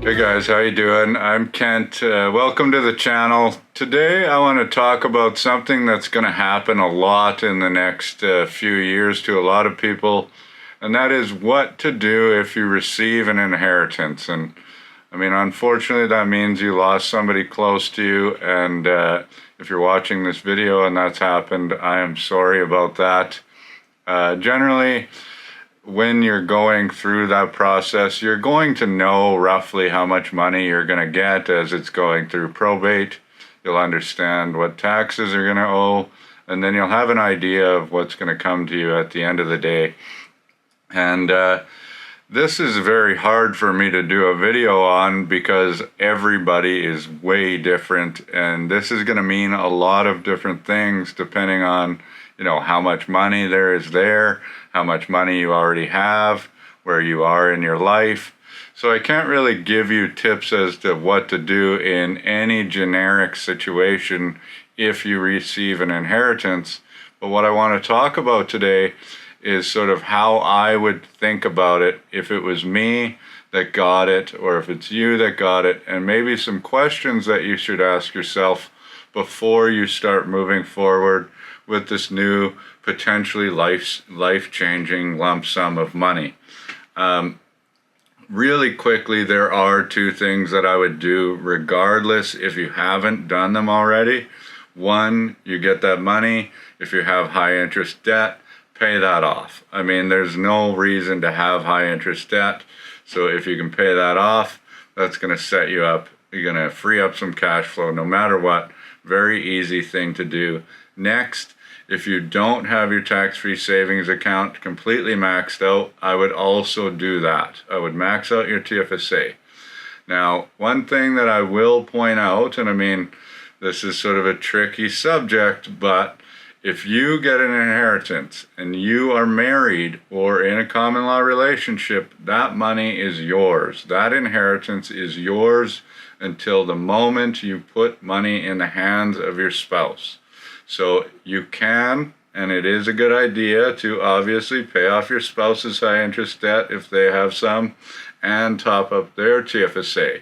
Hey guys, how you doing? I'm Kent. Welcome to the channel. Today I want to talk about something that's going to happen a lot in the next few years to a lot of people, and that is what to do if you receive an inheritance. And I mean, unfortunately, that means you lost somebody close to you, and if you're watching this video and that's happened, I am sorry about that. Generally, when you're going through that process, you're going to know roughly how much money you're going to get as it's going through probate. You'll understand what taxes are going to owe, and then you'll have an idea of what's going to come to you at the end of the day. And this is very hard for me to do a video on because everybody is way different, and this is going to mean a lot of different things depending on, you know, how much money there is there, how much money you already have, where you are in your life. So I can't really give you tips as to what to do in any generic situation if you receive an inheritance. But what I want to talk about today is sort of how I would think about it if it was me that got it, or if it's you that got it, and maybe some questions that you should ask yourself before you start moving forward with this new potentially life-changing lump sum of money. Really quickly, there are two things that I would do regardless if you haven't done them already. One, you get that money. If you have high interest debt, pay that off. I mean, there's no reason to have high interest debt. So if you can pay that off, that's going to set you up. You're going to free up some cash flow no matter what. Very easy thing to do. Next, if you don't have your tax-free savings account completely maxed out, I would also do that. I would max out your TFSA. Now, one thing that I will point out, and I mean, this is sort of a tricky subject, but if you get an inheritance and you are married or in a common law relationship, that money is yours. That inheritance is yours until the moment you put money in the hands of your spouse. So you can, and it is a good idea to obviously pay off your spouse's high interest debt if they have some, and top up their TFSA.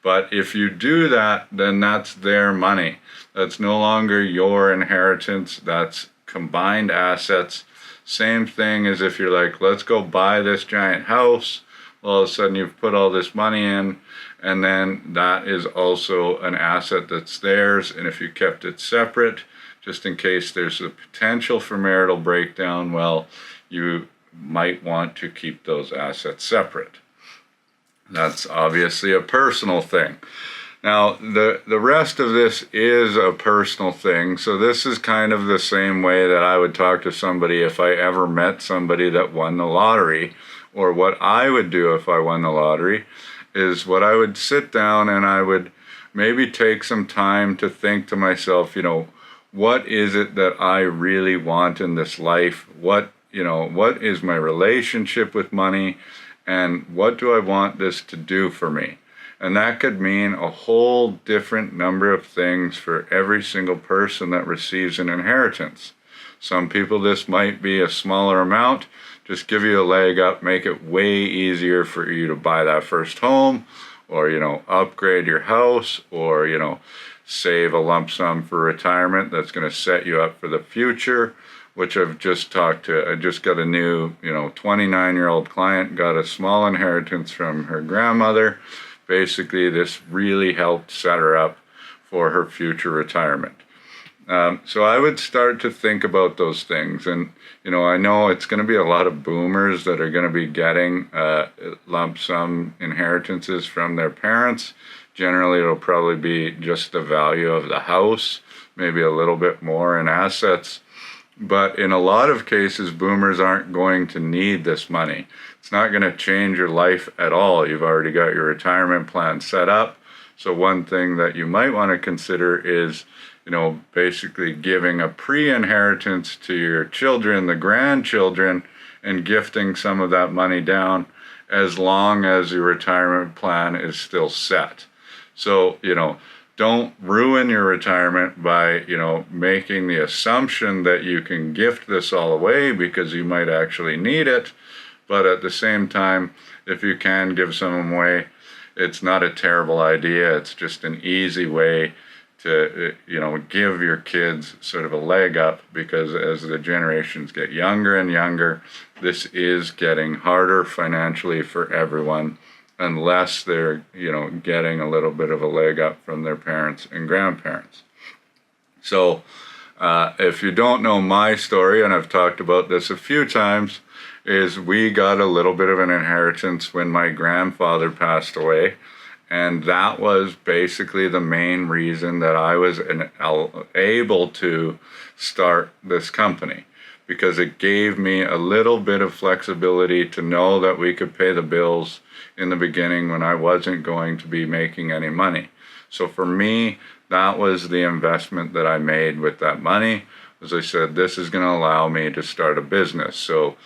But if you do that, then that's their money. That's no longer your inheritance. That's combined assets. Same thing as if you're like, let's go buy this giant house. Well, all of a sudden you've put all this money in, and then that is also an asset that's theirs. And if you kept it separate, just in case there's a potential for marital breakdown, well, you might want to keep those assets separate. That's obviously a personal thing. Now, the rest of this is a personal thing, so this is kind of the same way that I would talk to somebody if I ever met somebody that won the lottery, or what I would do if I won the lottery, is what I would sit down and I would maybe take some time to think to myself, you know, what is it that I really want in this life? What is my relationship with money? And what do I want this to do for me? And that could mean a whole different number of things for every single person that receives an inheritance. Some people, this might be a smaller amount, just give you a leg up, make it way easier for you to buy that first home, or, you know, upgrade your house, or, you know, save a lump sum for retirement that's going to set you up for the future, which I just got a new, 29-year-old client, got a small inheritance from her grandmother. Basically, this really helped set her up for her future retirement. So I would start to think about those things. And, I know it's going to be a lot of boomers that are going to be getting lump sum inheritances from their parents. Generally, it'll probably be just the value of the house, maybe a little bit more in assets. But in a lot of cases, boomers aren't going to need this money. It's not going to change your life at all. You've already got your retirement plan set up. So one thing that you might want to consider is, basically giving a pre-inheritance to your children, the grandchildren, and gifting some of that money down as long as your retirement plan is still set. So, don't ruin your retirement by, making the assumption that you can gift this all away because you might actually need it. But at the same time, if you can give some away, it's not a terrible idea. It's just an easy way to, give your kids sort of a leg up, because as the generations get younger and younger, this is getting harder financially for everyone, unless they're, getting a little bit of a leg up from their parents and grandparents. So if you don't know my story, and I've talked about this a few times, is we got a little bit of an inheritance when my grandfather passed away. And that was basically the main reason that I was able to start this company, because it gave me a little bit of flexibility to know that we could pay the bills in the beginning when I wasn't going to be making any money. So for me, that was the investment that I made with that money. As I said, this is going to allow me to start a business. So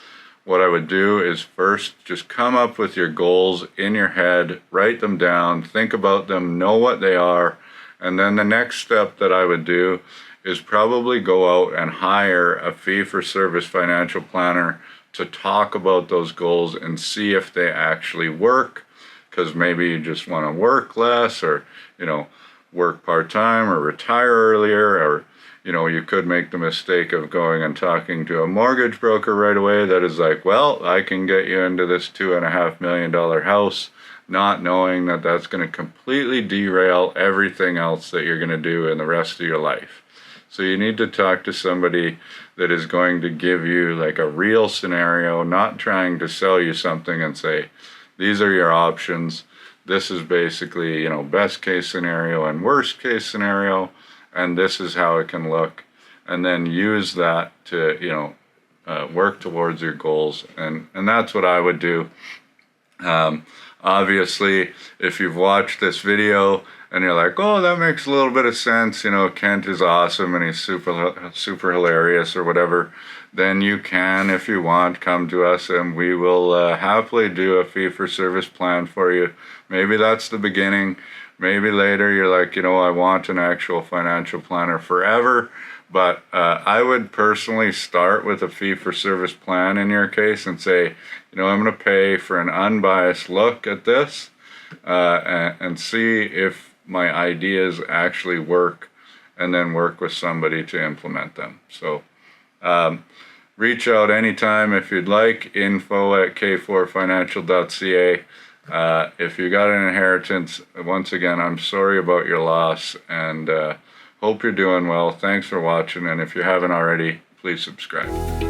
what I would do is first just come up with your goals in your head, write them down, think about them, know what they are, and then the next step that I would do is probably go out and hire a fee-for-service financial planner to talk about those goals and see if they actually work, because maybe you just want to work less, or work part-time, or retire earlier, or you could make the mistake of going and talking to a mortgage broker right away that is like, well, I can get you into this $2.5 million house, not knowing that that's going to completely derail everything else that you're going to do in the rest of your life. So you need to talk to somebody that is going to give you like a real scenario, not trying to sell you something and say, these are your options. This is basically, best case scenario and worst case scenario, and this is how it can look, and then use that to work towards your goals, and that's what I would do. Obviously, if you've watched this video and you're like, oh, that makes a little bit of sense, Kent is awesome and he's super hilarious or whatever, then you can, if you want, come to us and we will happily do a fee-for-service plan for you. Maybe that's the beginning. Maybe later you're like, I want an actual financial planner forever. But I would personally start with a fee-for-service plan in your case and say, I'm going to pay for an unbiased look at this and see if my ideas actually work, and then work with somebody to implement them. So reach out anytime if you'd like, info@k4financial.ca. If you got an inheritance, once again, I'm sorry about your loss, and hope you're doing well. Thanks for watching, and if you haven't already, please subscribe.